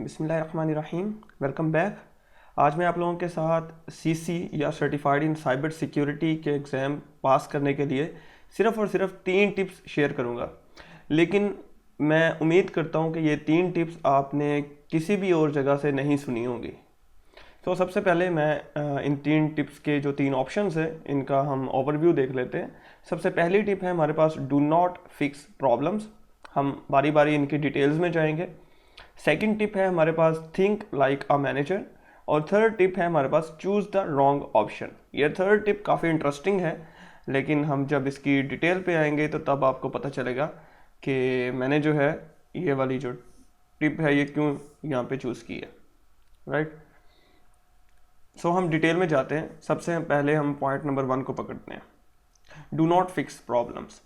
बिस्मिल्लाहिर्रहमानिर्रहीम। Welcome back. आज मैं आप लोगों के साथ सीसी या सर्टिफाइड इन साइबर सिक्योरिटी के एग्ज़ाम पास करने के लिए सिर्फ़ और सिर्फ 3 टिप्स शेयर करूंगा। लेकिन मैं उम्मीद करता हूं कि ये 3 टिप्स आपने किसी भी और जगह से नहीं सुनी होंगी। तो सबसे पहले मैं इन 3 टिप्स के जो 3 ऑप्शंस हैं इनका हम ओवरव्यू देख लेते हैं। सबसे पहली टिप है हमारे पास, डू नॉट फिक्स प्रॉब्लम्स। हम बारी बारी इनकी डिटेल्स में जाएंगे। सेकंड टिप है हमारे पास, थिंक लाइक अ मैनेजर। और थर्ड टिप है हमारे पास, चूज द रॉन्ग ऑप्शन। ये थर्ड टिप काफ़ी इंटरेस्टिंग है, लेकिन हम जब इसकी डिटेल पे आएंगे तो तब आपको पता चलेगा कि मैंने जो है ये वाली जो टिप है ये क्यों यहाँ पे चूज़ की है। राइट। सो हम डिटेल में जाते हैं। सबसे पहले हम पॉइंट नंबर 1 को पकड़ते हैं, do not fix problems.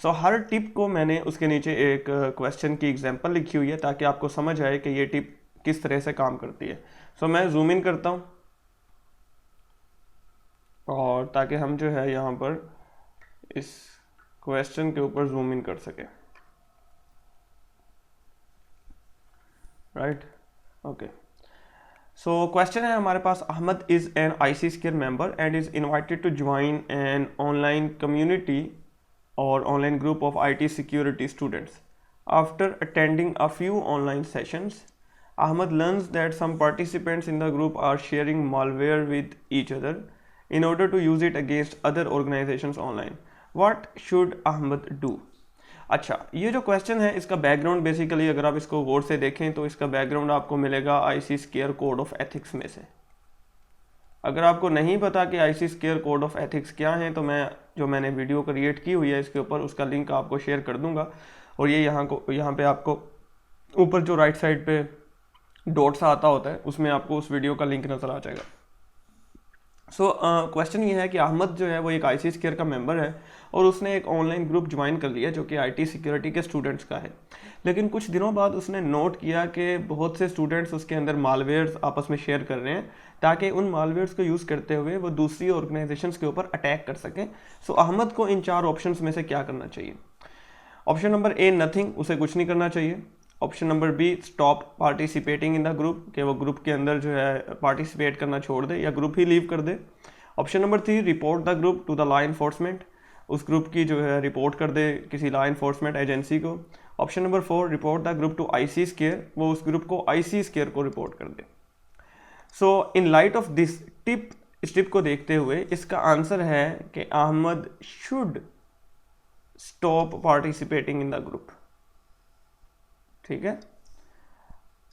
So her tip को मैंने उसके नीचे एक क्वेश्चन की एग्जांपल लिखी हुई है ताकि आपको समझ आए कि ये टिप किस तरह से काम करती है। सो मैं जूम इन करता हूँ और ताकि हम जो है यहाँ पर इस क्वेश्चन के ऊपर जूम इन कर सके। Right, okay. सो क्वेश्चन है हमारे पास, Ahmed is an ISC squared member and is invited to join an online community or online group of IT security students. After attending a few online sessions, Ahmad learns that some participants in the group are sharing malware with each other in order to use it against other organizations online. What should Ahmad do? अच्छा, ये जो question है इसका background basically अगर आप इसको गौर से देखें तो इसका बैकग्राउंड आपको मिलेगा IC square code of ethics में से। अगर आपको नहीं पता कि IC square code of ethics क्या है तो मैंने वीडियो क्रिएट की हुई है इसके ऊपर, उसका लिंक आपको शेयर कर दूंगा। और ये यहाँ पे आपको ऊपर जो राइट साइड पे डॉट सा आता होता है उसमें आपको उस वीडियो का लिंक नज़र आ जाएगा। सो क्वेश्चन ये है कि अहमद जो है वो एक आईसी स्क्वायर का मेंबर है और उसने एक ऑनलाइन ग्रुप ज्वाइन कर लिया जो कि आईटी सिक्योरिटी के स्टूडेंट्स का है। लेकिन कुछ दिनों बाद उसने नोट किया कि बहुत से स्टूडेंट्स उसके अंदर मालवेयर्स आपस में शेयर कर रहे हैं ताकि उन मालवेयर्स को यूज़ करते हुए वो दूसरी ऑर्गेनाइजेशंस के ऊपर अटैक कर सकें। सो अहमद को इन 4 ऑप्शंस में से क्या करना चाहिए? ऑप्शन नंबर ए, नथिंग, उसे कुछ नहीं करना चाहिए। Option number B, stop participating in the group, कि वो ग्रुप के अंदर जो है पार्टिसिपेट करना छोड़ दे या ग्रुप ही लीव कर दे। Option number 3, report the group to the law enforcement, उस ग्रुप की जो है रिपोर्ट कर दे किसी लॉ इन्फोर्समेंट एजेंसी को। Option number 4, report the group to ISC squared, वो उस ग्रुप को आईसी स्क्वायर को रिपोर्ट कर दे। So in light of this tip, इस टिप को देखते हुए इसका आंसर है कि Ahmed should stop participating in the group. ठीक है।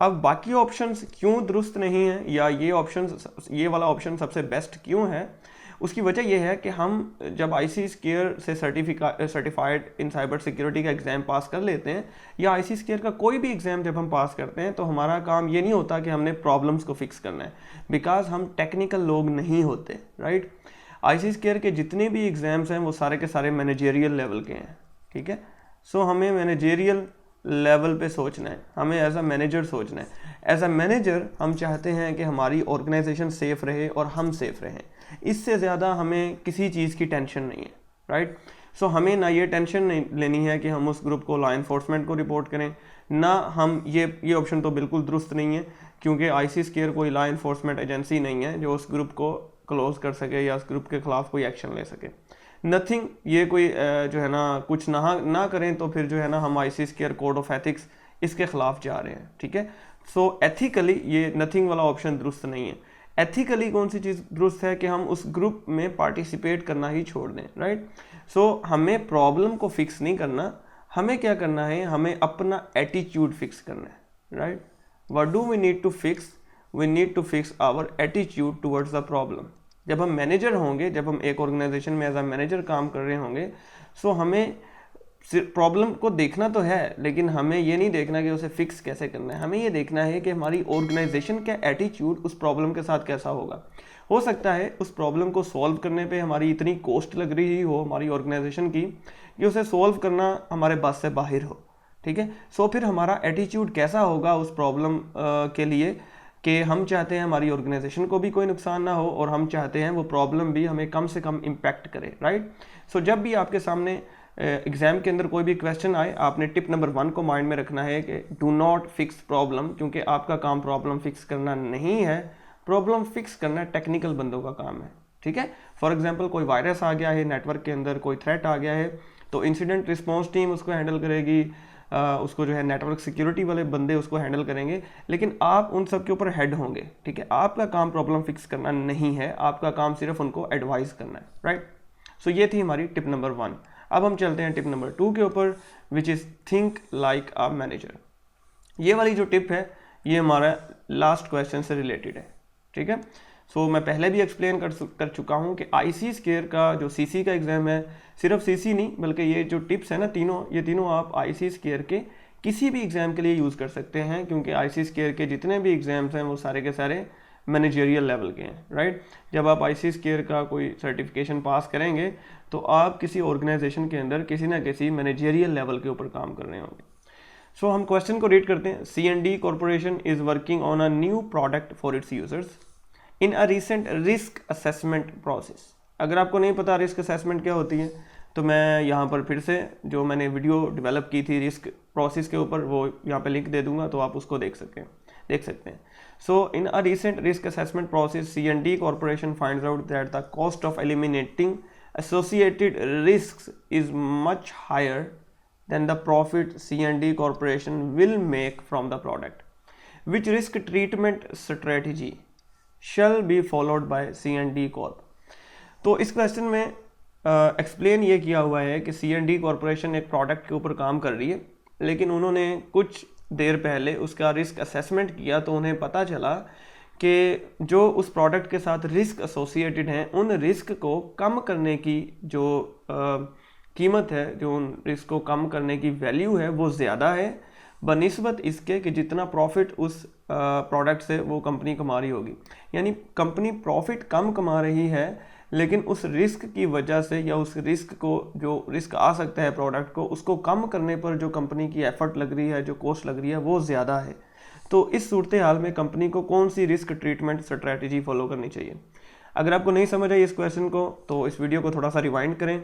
अब बाकी ऑप्शंस क्यों दुरुस्त नहीं है या ये वाला ऑप्शन सबसे बेस्ट क्यों है, उसकी वजह यह है कि हम जब आईसी स्क्वायर से सर्टिफाइड इन साइबर सिक्योरिटी का एग्ज़ाम पास कर लेते हैं या आईसी स्क्वायर का कोई भी एग्ज़ाम जब हम पास करते हैं तो हमारा काम ये नहीं होता कि हमने प्रॉब्लम्स को फिक्स करना है, बिकॉज हम टेक्निकल लोग नहीं होते। राइट। आईसी स्क्वायर के जितने भी एग्ज़ाम्स हैं वो सारे के सारे मैनेजेरियल लेवल के हैं। ठीक है। सो हमें मैनेजेरियल लेवल पे सोचना है, हमें एज अ मैनेजर सोचना है। एज अ मैनेजर हम चाहते हैं कि हमारी ऑर्गेनाइजेशन सेफ रहे और हम सेफ रहें, इससे ज़्यादा हमें किसी चीज़ की टेंशन नहीं है। राइट। सो हमें ना ये टेंशन नहीं लेनी है कि हम उस ग्रुप को लॉ इन्फोर्समेंट को रिपोर्ट करें, ना हम ये ऑप्शन तो बिल्कुल दुरुस्त नहीं है क्योंकि आईसी स्क्वायर कोई लॉ इन्फोर्समेंट एजेंसी नहीं है जो उस ग्रुप को क्लोज कर सके या उस ग्रुप के खिलाफ कोई एक्शन ले सके। नथिंग, ये कोई जो है ना कुछ ना करें तो फिर जो है ना हम IC square code of ethics इसके खिलाफ जा रहे हैं। ठीक है। सो एथिकली ये नथिंग वाला ऑप्शन दुरुस्त नहीं है। एथिकली कौन सी चीज़ दुरुस्त है कि हम उस ग्रुप में पार्टिसिपेट करना ही छोड़ दें। राइट। सो हमें प्रॉब्लम को फिक्स नहीं करना, हमें क्या करना है, हमें अपना एटीट्यूड फिक्स करना है। Right. What do we need to fix? We need to fix our attitude towards the problem. जब हम मैनेजर होंगे, जब हम एक ऑर्गेनाइजेशन में एज अ मैनेजर काम कर रहे होंगे, सो हमें प्रॉब्लम को देखना तो है लेकिन हमें ये नहीं देखना कि उसे फिक्स कैसे करना है, हमें ये देखना है कि हमारी ऑर्गेनाइजेशन का एटीट्यूड उस प्रॉब्लम के साथ कैसा होगा। हो सकता है उस प्रॉब्लम को सॉल्व करने पे हमारी इतनी कॉस्ट लग रही हो हमारी ऑर्गेनाइजेशन की कि उसे सॉल्व करना हमारे बस से बाहर हो। ठीक है। सो फिर हमारा एटीट्यूड कैसा होगा उस प्रॉब्लम के लिए कि हम चाहते हैं हमारी ऑर्गेनाइजेशन को भी कोई नुकसान ना हो और हम चाहते हैं वो प्रॉब्लम भी हमें कम से कम इम्पैक्ट करे। राइट। सो जब भी आपके सामने एग्जाम के अंदर कोई भी क्वेश्चन आए, आपने टिप नंबर 1 को माइंड में रखना है कि डू नॉट फिक्स प्रॉब्लम, क्योंकि आपका काम प्रॉब्लम फिक्स करना नहीं है, प्रॉब्लम फिक्स करना टेक्निकल बंदों का काम है। ठीक है, फॉर एग्जांपल कोई वायरस आ गया है नेटवर्क के अंदर, कोई थ्रेट आ गया है, तो इंसिडेंट रिस्पॉन्स टीम उसको हैंडल करेगी, उसको जो है नेटवर्क सिक्योरिटी वाले बंदे उसको हैंडल करेंगे, लेकिन आप उन सब के ऊपर हेड होंगे। ठीक है, आपका काम प्रॉब्लम फिक्स करना नहीं है, आपका काम सिर्फ उनको एडवाइस करना है। राइट, सो ये थी हमारी टिप नंबर 1। अब हम चलते हैं टिप नंबर 2 के ऊपर, which is think like a manager. ये वाली जो टिप है ये हमारा लास्ट क्वेश्चन से रिलेटेड है। ठीक है, सो मैं पहले भी एक्सप्लेन कर चुका हूँ कि आईसी स्केयर का जो सीसी का एग्जाम है, सिर्फ सीसी नहीं बल्कि ये जो टिप्स है ना तीनों, ये तीनों आप आईसी स्केयर के किसी भी एग्जाम के लिए यूज़ कर सकते हैं, क्योंकि आईसी स्केयर के जितने भी एग्जाम्स हैं वो सारे के सारे मैनेजरियल लेवल के हैं। राइट, जब आप आईसी स्केयर का कोई सर्टिफिकेशन पास करेंगे तो आप किसी ऑर्गेनाइजेशन के अंदर किसी ना किसी मैनेजरियल लेवल के ऊपर काम कर रहे होंगे। सो हम क्वेश्चन को रीड करते हैं। C&D corporation is working on a new product for its users in a recent risk assessment process. अगर आपको नहीं पता रिस्क असेसमेंट क्या होती है, तो मैं यहाँ पर फिर से जो मैंने वीडियो डेवलप की थी रिस्क प्रोसेस के ऊपर, वो यहाँ पे लिंक दे दूंगा, तो आप उसको देख सकते हैं। So in a recent risk assessment process C&D corporation finds out that the cost of eliminating associated risks is much higher than the profit C&D corporation will make from the product. Which risk treatment strategy shall be followed by C&D Corp? तो इस question में explain ये किया हुआ है कि C&D corporation एक product के ऊपर काम कर रही है, लेकिन उन्होंने कुछ देर पहले उसका रिस्क असेसमेंट किया तो उन्हें पता चला कि जो उस प्रोडक्ट के साथ रिस्क एसोसिएटेड हैं, उन रिस्क को कम करने की जो कीमत है, जो उन रिस्क को कम करने की वैल्यू है, वो ज़्यादा है बनिस्बत इसके कि जितना प्रॉफिट उस प्रोडक्ट से वो कंपनी कमा रही होगी। यानी कंपनी प्रॉफिट कम कमा रही है, लेकिन उस रिस्क की वजह से या उस रिस्क को, जो रिस्क आ सकता है प्रोडक्ट को, उसको कम करने पर जो कंपनी की एफर्ट लग रही है, जो कॉस्ट लग रही है, वो ज़्यादा है। तो इस सूरत हाल में कंपनी को कौन सी रिस्क ट्रीटमेंट स्ट्रैटेजी फॉलो करनी चाहिए? अगर आपको नहीं समझ आई इस क्वेश्चन को, तो इस वीडियो को थोड़ा सा रिवाइंड करें,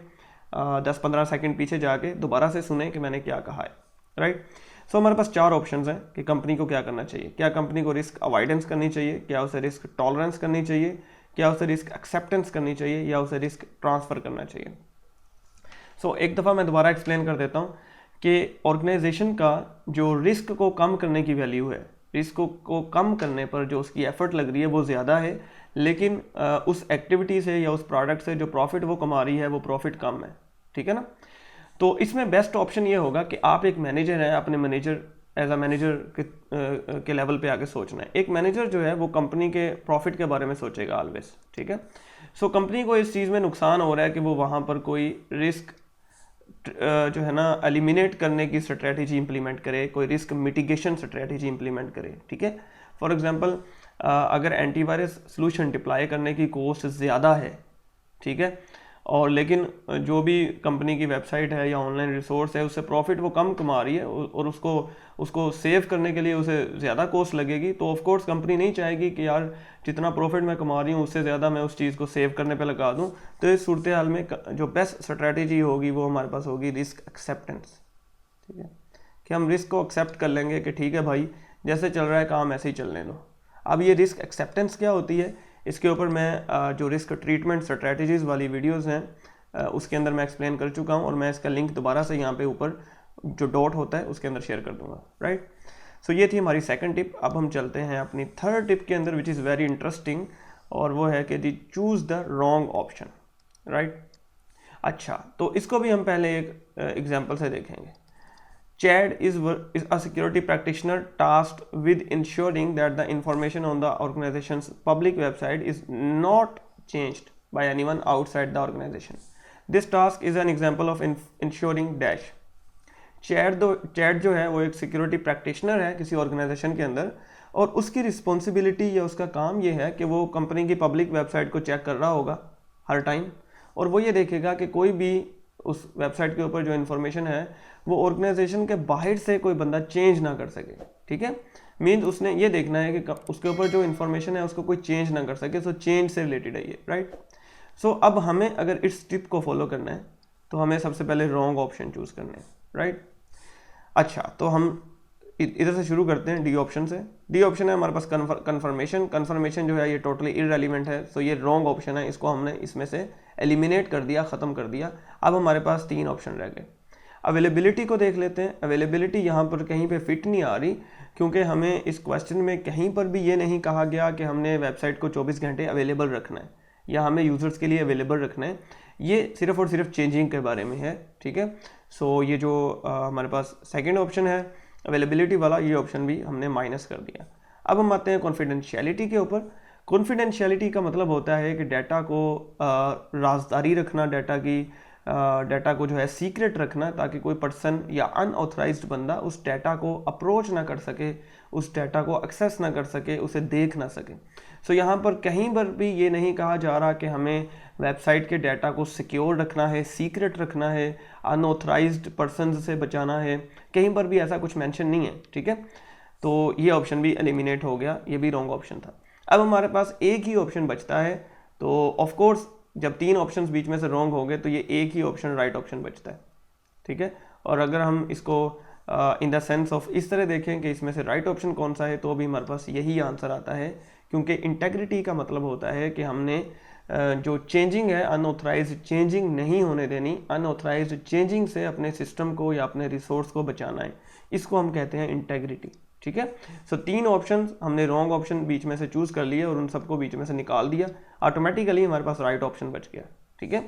10-15 सेकंड पीछे जाके दोबारा से सुने कि मैंने क्या कहा है। राइट, सो हमारे पास 4 ऑप्शंस हैं कि कंपनी को क्या करना चाहिए। क्या कंपनी को रिस्क अवॉइडेंस करनी चाहिए, क्या उसे रिस्क टॉलरेंस करनी चाहिए, क्या उसे रिस्क एक्सेप्टेंस करनी चाहिए, या उसे रिस्क ट्रांसफ़र करना चाहिए। सो एक दफ़ा मैं दोबारा एक्सप्लेन कर देता हूँ कि ऑर्गेनाइजेशन का जो रिस्क को कम करने की वैल्यू है, रिस्क को कम करने पर जो उसकी एफर्ट लग रही है वो ज़्यादा है, लेकिन उस एक्टिविटी से या उस प्रोडक्ट से जो प्रॉफिट वो कमा रही है वो प्रॉफिट कम है। ठीक है ना, तो इसमें बेस्ट ऑप्शन ये होगा कि आप एक मैनेजर हैं, अपने मैनेजर एज अ मैनेजर के लेवल पे आके सोचना है। एक मैनेजर जो है वो कंपनी के प्रॉफिट के बारे में सोचेगा ऑलवेज। ठीक है, सो कंपनी को इस चीज़ में नुकसान हो रहा है कि वो वहाँ पर कोई रिस्क जो है ना एलिमिनेट करने की स्ट्रेटजी इंप्लीमेंट करे, कोई रिस्क मिटिगेशन स्ट्रेटजी इंप्लीमेंट करे। ठीक है, फॉर एग्जांपल अगर एंटीवायरस सॉल्यूशन डिप्लॉय करने की कॉस्ट ज़्यादा है, ठीक है, और लेकिन जो भी कंपनी की वेबसाइट है या ऑनलाइन रिसोर्स है उससे प्रॉफिट वो कम कमा रही है और उसको सेव करने के लिए उसे ज़्यादा कॉस्ट लगेगी, तो ऑफ कोर्स कंपनी नहीं चाहेगी कि यार जितना प्रॉफिट मैं कमा रही हूँ उससे ज़्यादा मैं उस चीज़ को सेव करने पे लगा दूँ। तो इस सूरत हाल में जो बेस्ट स्ट्रेटजी होगी वो हमारे पास होगी रिस्क एक्सेप्टेंस। ठीक है, कि हम रिस्क को एक्सेप्ट कर लेंगे कि ठीक है भाई, जैसे चल रहा है काम ऐसे ही चलने दो। अब ये रिस्क एक्सेप्टेंस क्या होती है, इसके ऊपर मैं जो रिस्क ट्रीटमेंट स्ट्रेटजीज़ वाली वीडियोस हैं उसके अंदर मैं एक्सप्लेन कर चुका हूँ, और मैं इसका लिंक दोबारा से यहाँ पे ऊपर जो डॉट होता है उसके अंदर शेयर कर दूंगा। राइट, सो ये थी हमारी सेकंड टिप। अब हम चलते हैं अपनी थर्ड टिप के अंदर, विच इज़ वेरी इंटरेस्टिंग, और वो है कि the choose the wrong option. Right, अच्छा, तो इसको भी हम पहले एक एग्जाम्पल से देखेंगे। Chad is a security practitioner tasked with ensuring that the information on the organization's public website is not changed by anyone outside the organization. This task is an example of ensuring dash. Chad जो है वो एक security practitioner है किसी organisation के अंदर, और उसकी रिस्पॉन्सिबिलिटी या उसका काम ये है कि वो कंपनी की पब्लिक वेबसाइट को चेक कर रहा होगा हर टाइम, और वो ये देखेगा कि कोई भी उस वेबसाइट के ऊपर जो इन्फॉर्मेशन है वो ऑर्गेनाइजेशन के बाहर से कोई बंदा चेंज ना कर सके। ठीक है, मीन्स उसने ये देखना है कि उसके ऊपर जो इन्फॉर्मेशन है उसको कोई चेंज ना कर सके। सो चेंज से रिलेटेड है ये। राइट, सो अब हमें अगर इस टिप को फॉलो करना है तो हमें सबसे पहले रॉन्ग ऑप्शन चूज़ करने हैं, राइट। अच्छा, तो हम इधर से शुरू करते हैं डी ऑप्शन से। डी ऑप्शन है हमारे पास कन्फर्मेशन जो है ये टोटली इररेलेवेंट है, सो ये रॉन्ग ऑप्शन है, इसको हमने इसमें से एलिमिनेट कर दिया, ख़त्म कर दिया। अब हमारे पास 3 ऑप्शन रह गए। अवेलेबिलिटी को देख लेते हैं। अवेलेबिलिटी यहाँ पर कहीं पे फिट नहीं आ रही, क्योंकि हमें इस क्वेश्चन में कहीं पर भी ये नहीं कहा गया कि हमने वेबसाइट को 24 घंटे अवेलेबल रखना है या हमें यूज़र्स के लिए अवेलेबल रखना है। ये सिर्फ और सिर्फ चेंजिंग के बारे में है, ठीक है। सो ये जो हमारे पास सेकेंड ऑप्शन है अवेलेबिलिटी वाला, ये ऑप्शन भी हमने माइनस कर दिया। अब हम आते हैं कॉन्फिडेंशियलिटी के ऊपर। कॉन्फिडेंशियलिटी का मतलब होता है कि डाटा को राजदारी रखना, डाटा को जो है सीक्रेट रखना, ताकि कोई पर्सन या अनऑथराइज्ड बंदा उस डाटा को अप्रोच ना कर सके, उस डाटा को एक्सेस ना कर सके, उसे देख ना सके। सो यहाँ पर कहीं पर भी ये नहीं कहा जा रहा कि हमें वेबसाइट के डाटा को सिक्योर रखना है, सीक्रेट रखना है, अनऑथराइज्ड पर्सन से बचाना है, कहीं पर भी ऐसा कुछ मेंशन नहीं है, ठीक है। तो ये ऑप्शन भी एलिमिनेट हो गया, ये भी रॉन्ग ऑप्शन था। अब हमारे पास एक ही ऑप्शन बचता है, तो ऑफ कोर्स जब 3 ऑप्शंस बीच में से रॉन्ग हो गए तो ये एक ही ऑप्शन राइट ऑप्शन बचता है, ठीक है। और अगर हम इसको इन द सेंस ऑफ इस तरह देखें कि इसमें से राइट ऑप्शन कौन सा है, तो भी हमारे पास यही आंसर आता है, क्योंकि इंटेग्रिटी का मतलब होता है कि हमने जो चेंजिंग है अनऑथराइज्ड चेंजिंग नहीं होने देनी, अनऑथराइज्ड चेंजिंग से अपने सिस्टम को या अपने रिसोर्स को बचाना है, इसको हम कहते हैं इंटेग्रिटी, ठीक है। सो 3 ऑप्शन हमने रॉन्ग ऑप्शन बीच में से चूज कर लिए और उन सबको बीच में से निकाल दिया, ऑटोमेटिकली हमारे पास राइट ऑप्शन बच गया, ठीक है।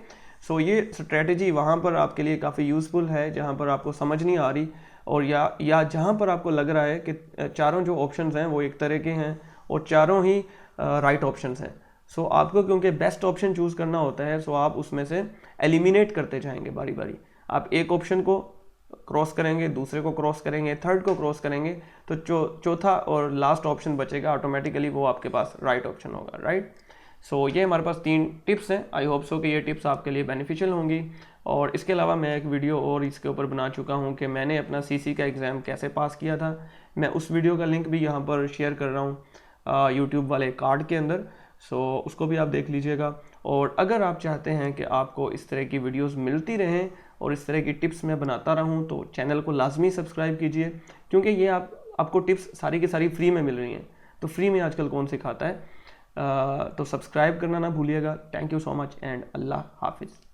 सो ये स्ट्रेटजी वहाँ पर आपके लिए काफ़ी यूज़फुल है जहाँ पर आपको समझ नहीं आ रही, और या जहाँ पर आपको लग रहा है कि चारों जो ऑप्शंस हैं वो एक तरह के हैं और चारों ही राइट ऑप्शंस हैं। सो आपको क्योंकि बेस्ट ऑप्शन चूज़ करना होता है, सो आप उसमें से एलिमिनेट करते जाएंगे बारी बारी। आप एक ऑप्शन को क्रॉस करेंगे, दूसरे को क्रॉस करेंगे, थर्ड को क्रॉस करेंगे, तो चौथा और लास्ट ऑप्शन बचेगा, ऑटोमेटिकली वो आपके पास राइट ऑप्शन होगा, राइट। सो ये हमारे पास 3 टिप्स हैं। आई होप सो कि ये टिप्स आपके लिए बेनिफिशियल होंगी। और इसके अलावा मैं एक वीडियो और इसके ऊपर बना चुका हूँ कि मैंने अपना सीसी का एग्ज़ाम कैसे पास किया था। मैं उस वीडियो का लिंक भी यहाँ पर शेयर कर रहा हूँ यूट्यूब वाले कार्ड के अंदर, सो उसको भी आप देख लीजिएगा। और अगर आप चाहते हैं कि आपको इस तरह की वीडियोस मिलती रहें और इस तरह की टिप्स मैं बनाता रहूं, तो चैनल को लाजमी सब्सक्राइब कीजिए, क्योंकि ये आपको टिप्स सारी की सारी फ्री में मिल रही हैं। तो फ्री में आजकल कौन सिखाता है, तो सब्सक्राइब करना ना भूलिएगा। Thank you so much and अल्लाह हाफिज़।